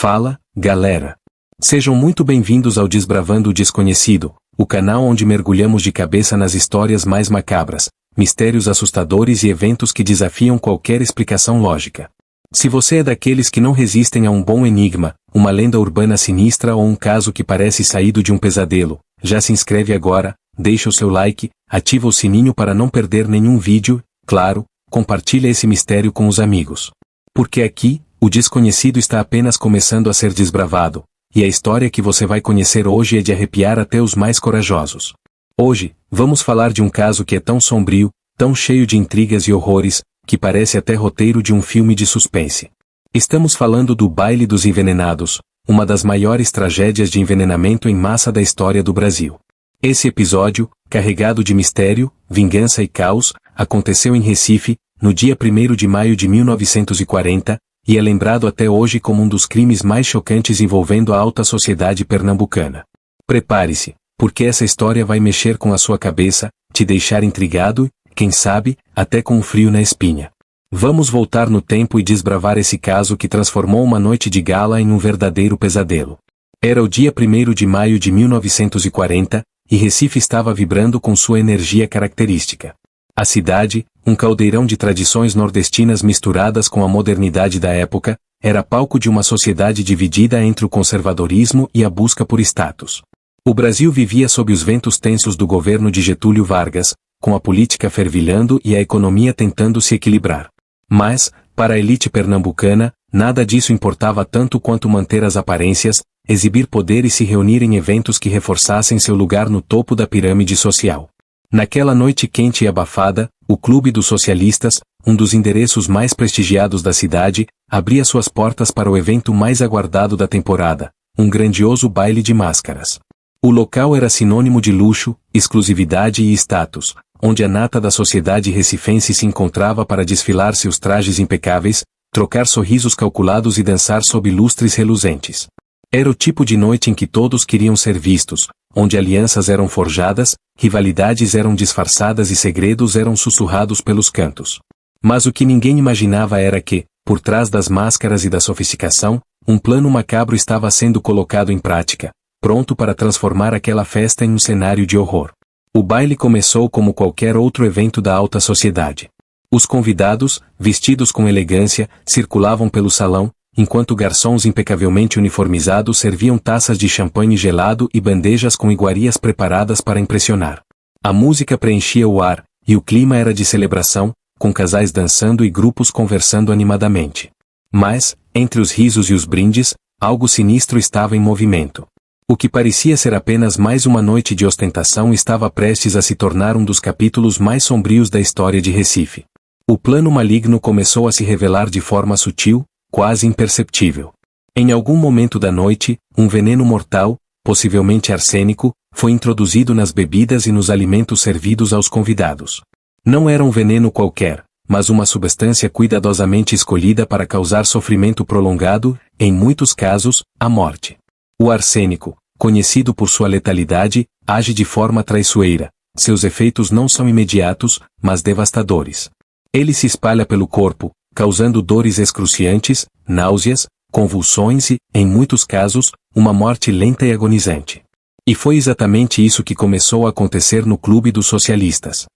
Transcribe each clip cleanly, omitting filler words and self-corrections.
Fala, galera! Sejam muito bem-vindos ao Desbravando o Desconhecido, o canal onde mergulhamos de cabeça nas histórias mais macabras, mistérios assustadores e eventos que desafiam qualquer explicação lógica. Se você é daqueles que não resistem a um bom enigma, uma lenda urbana sinistra ou um caso que parece saído de um pesadelo, já se inscreve agora, deixa o seu like, ativa o sininho para não perder nenhum vídeo, claro, compartilha esse mistério com os amigos. Porque aqui, o desconhecido está apenas começando a ser desbravado, e a história que você vai conhecer hoje é de arrepiar até os mais corajosos. Hoje, vamos falar de um caso que é tão sombrio, tão cheio de intrigas e horrores, que parece até roteiro de um filme de suspense. Estamos falando do Baile dos Envenenados, uma das maiores tragédias de envenenamento em massa da história do Brasil. Esse episódio, carregado de mistério, vingança e caos, aconteceu em Recife, no dia 1º de maio de 1940, e é lembrado até hoje como um dos crimes mais chocantes envolvendo a alta sociedade pernambucana. Prepare-se, porque essa história vai mexer com a sua cabeça, te deixar intrigado, quem sabe, até com um frio na espinha. Vamos voltar no tempo e desbravar esse caso que transformou uma noite de gala em um verdadeiro pesadelo. Era o dia 1º de maio de 1940, e Recife estava vibrando com sua energia característica. A cidade, um caldeirão de tradições nordestinas misturadas com a modernidade da época, era palco de uma sociedade dividida entre o conservadorismo e a busca por status. O Brasil vivia sob os ventos tensos do governo de Getúlio Vargas, com a política fervilhando e a economia tentando se equilibrar. Mas, para a elite pernambucana, nada disso importava tanto quanto manter as aparências, exibir poder e se reunir em eventos que reforçassem seu lugar no topo da pirâmide social. Naquela noite quente e abafada, o Clube dos Socialistas, um dos endereços mais prestigiados da cidade, abria suas portas para o evento mais aguardado da temporada, um grandioso baile de máscaras. O local era sinônimo de luxo, exclusividade e status, onde a nata da sociedade recifense se encontrava para desfilar seus trajes impecáveis, trocar sorrisos calculados e dançar sob lustres reluzentes. Era o tipo de noite em que todos queriam ser vistos, onde alianças eram forjadas, rivalidades eram disfarçadas e segredos eram sussurrados pelos cantos. Mas o que ninguém imaginava era que, por trás das máscaras e da sofisticação, um plano macabro estava sendo colocado em prática, pronto para transformar aquela festa em um cenário de horror. O baile começou como qualquer outro evento da alta sociedade. Os convidados, vestidos com elegância, circulavam pelo salão, enquanto garçons impecavelmente uniformizados serviam taças de champanhe gelado e bandejas com iguarias preparadas para impressionar. A música preenchia o ar, e o clima era de celebração, com casais dançando e grupos conversando animadamente. Mas, entre os risos e os brindes, algo sinistro estava em movimento. O que parecia ser apenas mais uma noite de ostentação estava prestes a se tornar um dos capítulos mais sombrios da história de Recife. O plano maligno começou a se revelar de forma sutil, quase imperceptível. Em algum momento da noite, um veneno mortal, possivelmente arsênico, foi introduzido nas bebidas e nos alimentos servidos aos convidados. Não era um veneno qualquer, mas uma substância cuidadosamente escolhida para causar sofrimento prolongado, em muitos casos, a morte. O arsênico, conhecido por sua letalidade, age de forma traiçoeira. Seus efeitos não são imediatos, mas devastadores. Ele se espalha pelo corpo, causando dores excruciantes, náuseas, convulsões e, em muitos casos, uma morte lenta e agonizante. E foi exatamente isso que começou a acontecer no Clube dos Socialistas.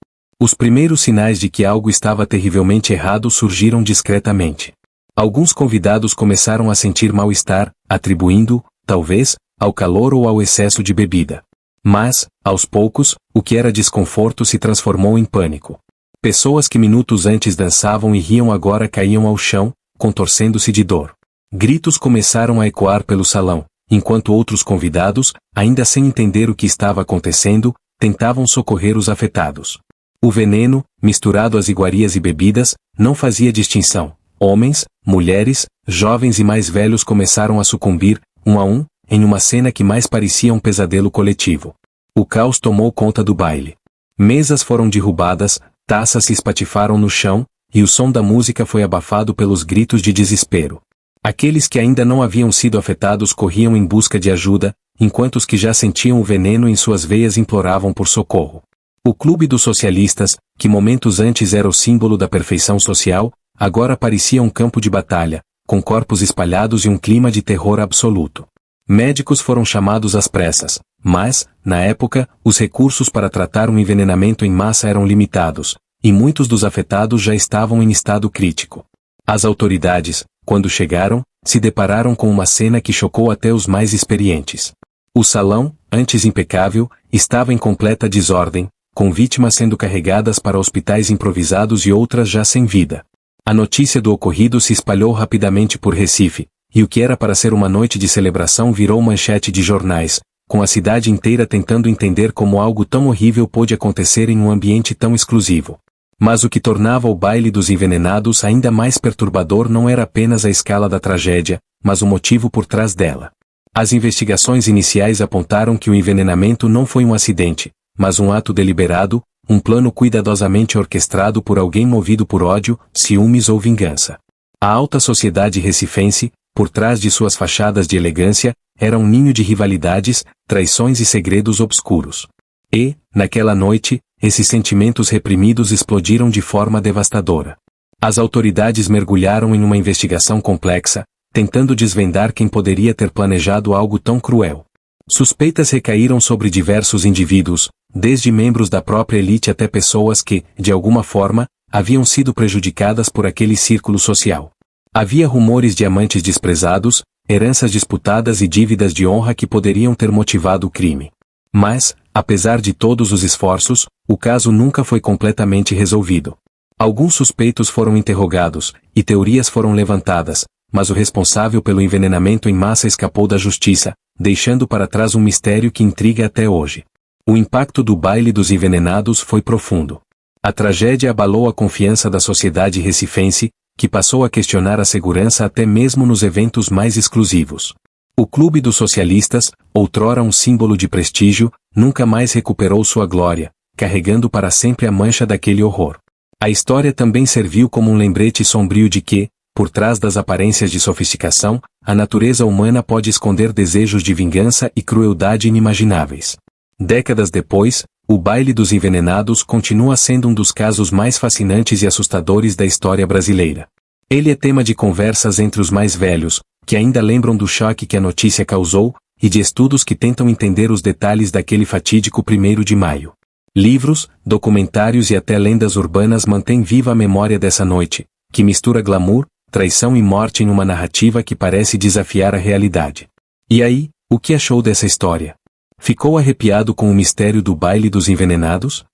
Os primeiros sinais de que algo estava terrivelmente errado surgiram discretamente. Alguns convidados começaram a sentir mal-estar, atribuindo, talvez, ao calor ou ao excesso de bebida. Mas, aos poucos, o que era desconforto se transformou em pânico. Pessoas que minutos antes dançavam e riam agora caíam ao chão, contorcendo-se de dor. Gritos começaram a ecoar pelo salão, enquanto outros convidados, ainda sem entender o que estava acontecendo, tentavam socorrer os afetados. O veneno, misturado às iguarias e bebidas, não fazia distinção. Homens, mulheres, jovens e mais velhos começaram a sucumbir, um a um, em uma cena que mais parecia um pesadelo coletivo. O caos tomou conta do baile. Mesas foram derrubadas, taças se espatifaram no chão, e o som da música foi abafado pelos gritos de desespero. Aqueles que ainda não haviam sido afetados corriam em busca de ajuda, enquanto os que já sentiam o veneno em suas veias imploravam por socorro. O Clube dos Socialistas, que momentos antes era o símbolo da perfeição social, agora parecia um campo de batalha, com corpos espalhados e um clima de terror absoluto. Médicos foram chamados às pressas, mas, na época, os recursos para tratar um envenenamento em massa eram limitados, e muitos dos afetados já estavam em estado crítico. As autoridades, quando chegaram, se depararam com uma cena que chocou até os mais experientes. O salão, antes impecável, estava em completa desordem, com vítimas sendo carregadas para hospitais improvisados e outras já sem vida. A notícia do ocorrido se espalhou rapidamente por Recife, e o que era para ser uma noite de celebração virou manchete de jornais, com a cidade inteira tentando entender como algo tão horrível pôde acontecer em um ambiente tão exclusivo. Mas o que tornava o baile dos envenenados ainda mais perturbador não era apenas a escala da tragédia, mas o motivo por trás dela. As investigações iniciais apontaram que o envenenamento não foi um acidente, mas um ato deliberado, um plano cuidadosamente orquestrado por alguém movido por ódio, ciúmes ou vingança. A alta sociedade recifense, por trás de suas fachadas de elegância, era um ninho de rivalidades, traições e segredos obscuros. E, naquela noite, esses sentimentos reprimidos explodiram de forma devastadora. As autoridades mergulharam em uma investigação complexa, tentando desvendar quem poderia ter planejado algo tão cruel. Suspeitas recaíram sobre diversos indivíduos, desde membros da própria elite até pessoas que, de alguma forma, haviam sido prejudicadas por aquele círculo social. Havia rumores de amantes desprezados, heranças disputadas e dívidas de honra que poderiam ter motivado o crime. Mas, apesar de todos os esforços, o caso nunca foi completamente resolvido. Alguns suspeitos foram interrogados, e teorias foram levantadas, mas o responsável pelo envenenamento em massa escapou da justiça, deixando para trás um mistério que intriga até hoje. O impacto do baile dos envenenados foi profundo. A tragédia abalou a confiança da sociedade recifense, que passou a questionar a segurança até mesmo nos eventos mais exclusivos. O Clube dos Socialistas, outrora um símbolo de prestígio, nunca mais recuperou sua glória, carregando para sempre a mancha daquele horror. A história também serviu como um lembrete sombrio de que, por trás das aparências de sofisticação, a natureza humana pode esconder desejos de vingança e crueldade inimagináveis. Décadas depois, o baile dos envenenados continua sendo um dos casos mais fascinantes e assustadores da história brasileira. Ele é tema de conversas entre os mais velhos, que ainda lembram do choque que a notícia causou, e de estudos que tentam entender os detalhes daquele fatídico 1º de maio. Livros, documentários e até lendas urbanas mantêm viva a memória dessa noite, que mistura glamour, traição e morte em uma narrativa que parece desafiar a realidade. E aí, o que achou dessa história? Ficou arrepiado com o mistério do baile dos envenenados?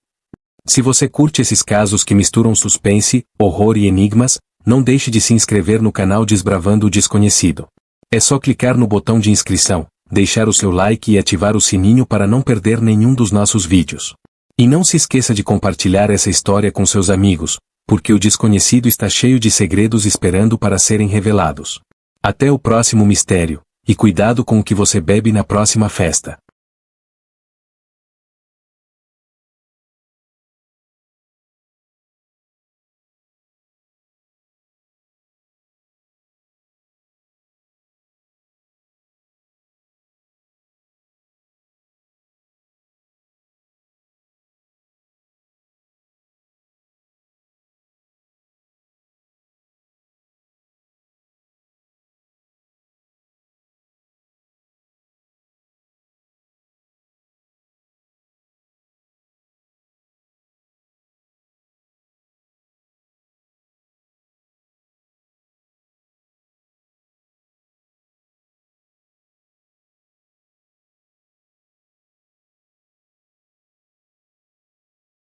Se você curte esses casos que misturam suspense, horror e enigmas, não deixe de se inscrever no canal Desbravando o Desconhecido. É só clicar no botão de inscrição, deixar o seu like e ativar o sininho para não perder nenhum dos nossos vídeos. E não se esqueça de compartilhar essa história com seus amigos, porque o desconhecido está cheio de segredos esperando para serem revelados. Até o próximo mistério, e cuidado com o que você bebe na próxima festa.